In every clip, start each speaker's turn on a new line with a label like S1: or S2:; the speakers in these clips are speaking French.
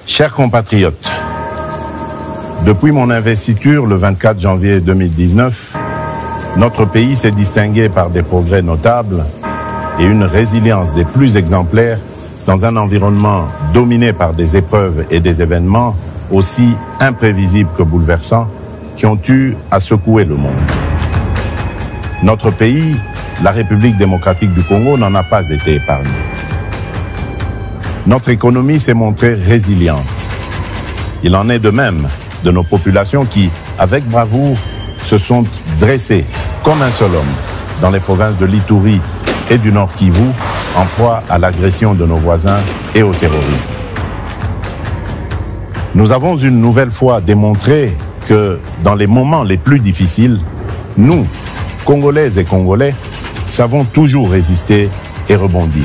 S1: Chers compatriotes, depuis mon investiture le 24 janvier 2019, notre pays s'est distingué par des progrès notables et une résilience des plus exemplaires dans un environnement dominé par des épreuves et des événements aussi imprévisibles que bouleversants qui ont eu à secouer le monde. Notre pays, la République démocratique du Congo, n'en a pas été épargné. Notre économie s'est montrée résiliente. Il en est de même de nos populations qui, avec bravoure, se sont dressées comme un seul homme dans les provinces de l'Ituri et du Nord Kivu, en proie à l'agression de nos voisins et au terrorisme. Nous avons une nouvelle fois démontré que dans les moments les plus difficiles, nous, Congolaises et Congolais, savons toujours résister et rebondir.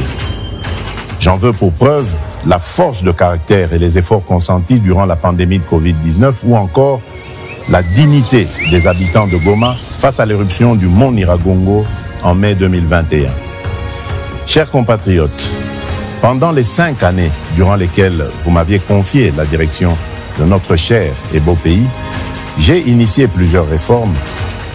S1: J'en veux pour preuve la force de caractère et les efforts consentis durant la pandémie de Covid-19 ou encore la dignité des habitants de Goma face à l'éruption du mont Nyiragongo en mai 2021. Chers compatriotes, pendant les 5 années durant lesquelles vous m'aviez confié la direction de notre cher et beau pays, j'ai initié plusieurs réformes,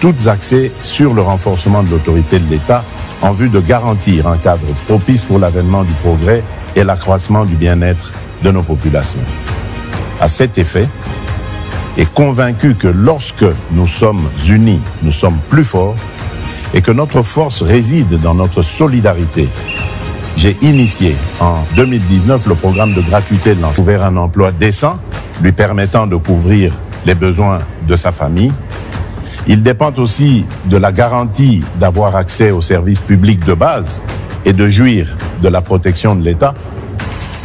S1: toutes axées sur le renforcement de l'autorité de l'État en vue de garantir un cadre propice pour l'avènement du progrès et l'accroissement du bien-être de nos populations. À cet effet, et convaincu que lorsque nous sommes unis, nous sommes plus forts et que notre force réside dans notre solidarité, j'ai initié en 2019 le programme de gratuité de l'enfant, ouvert un emploi décent, lui permettant de couvrir les besoins de sa famille. Il dépend aussi de la garantie d'avoir accès aux services publics de base et de jouir de la protection de l'État.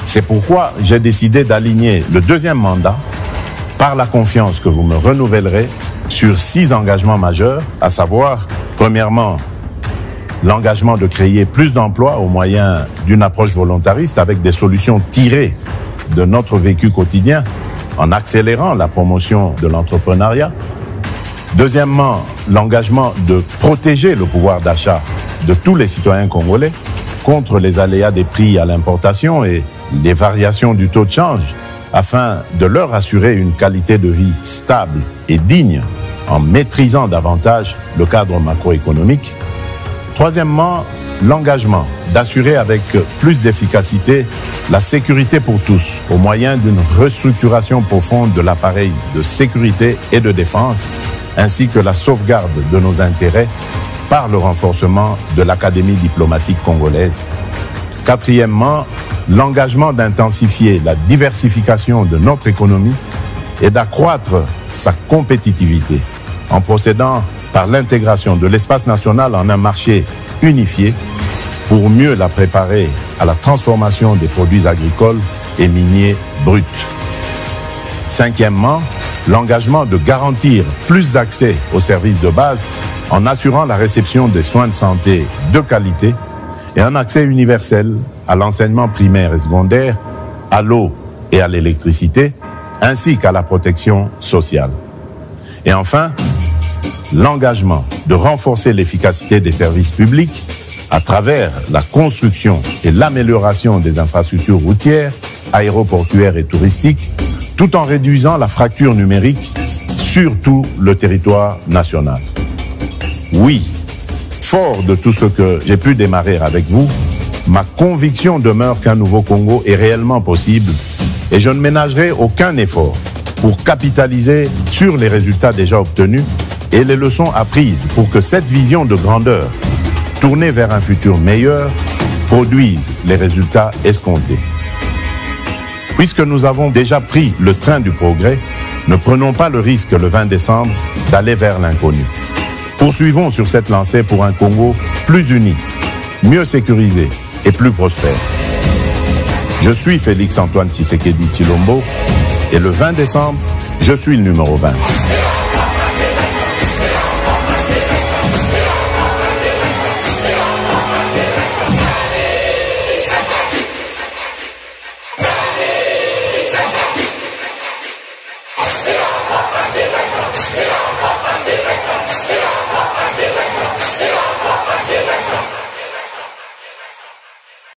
S1: C'est pourquoi j'ai décidé d'aligner le deuxième mandat par la confiance que vous me renouvellerez sur 6 engagements majeurs, à savoir, premièrement, l'engagement de créer plus d'emplois au moyen d'une approche volontariste avec des solutions tirées de notre vécu quotidien en accélérant la promotion de l'entrepreneuriat. Deuxièmement, l'engagement de protéger le pouvoir d'achat de tous les citoyens congolais contre les aléas des prix à l'importation et les variations du taux de change afin de leur assurer une qualité de vie stable et digne en maîtrisant davantage le cadre macroéconomique. Troisièmement, l'engagement d'assurer avec plus d'efficacité la sécurité pour tous au moyen d'une restructuration profonde de l'appareil de sécurité et de défense ainsi que la sauvegarde de nos intérêts par le renforcement de l'Académie diplomatique congolaise. Quatrièmement, l'engagement d'intensifier la diversification de notre économie et d'accroître sa compétitivité en procédant par l'intégration de l'espace national en un marché unifié pour mieux la préparer à la transformation des produits agricoles et miniers bruts. Cinquièmement, l'engagement de garantir plus d'accès aux services de base en assurant la réception des soins de santé de qualité et un accès universel à l'enseignement primaire et secondaire, à l'eau et à l'électricité, ainsi qu'à la protection sociale. Et enfin, l'engagement de renforcer l'efficacité des services publics à travers la construction et l'amélioration des infrastructures routières, aéroportuaires et touristiques, tout en réduisant la fracture numérique sur tout le territoire national. Oui, fort de tout ce que j'ai pu démarrer avec vous, ma conviction demeure qu'un nouveau Congo est réellement possible et je ne ménagerai aucun effort pour capitaliser sur les résultats déjà obtenus et les leçons apprises pour que cette vision de grandeur, tournée vers un futur meilleur, produise les résultats escomptés. Puisque nous avons déjà pris le train du progrès, ne prenons pas le risque le 20 décembre d'aller vers l'inconnu. Poursuivons sur cette lancée pour un Congo plus uni, mieux sécurisé et plus prospère. Je suis Félix-Antoine Tshisekedi Tshilombo et le 20 décembre, je suis le numéro 20.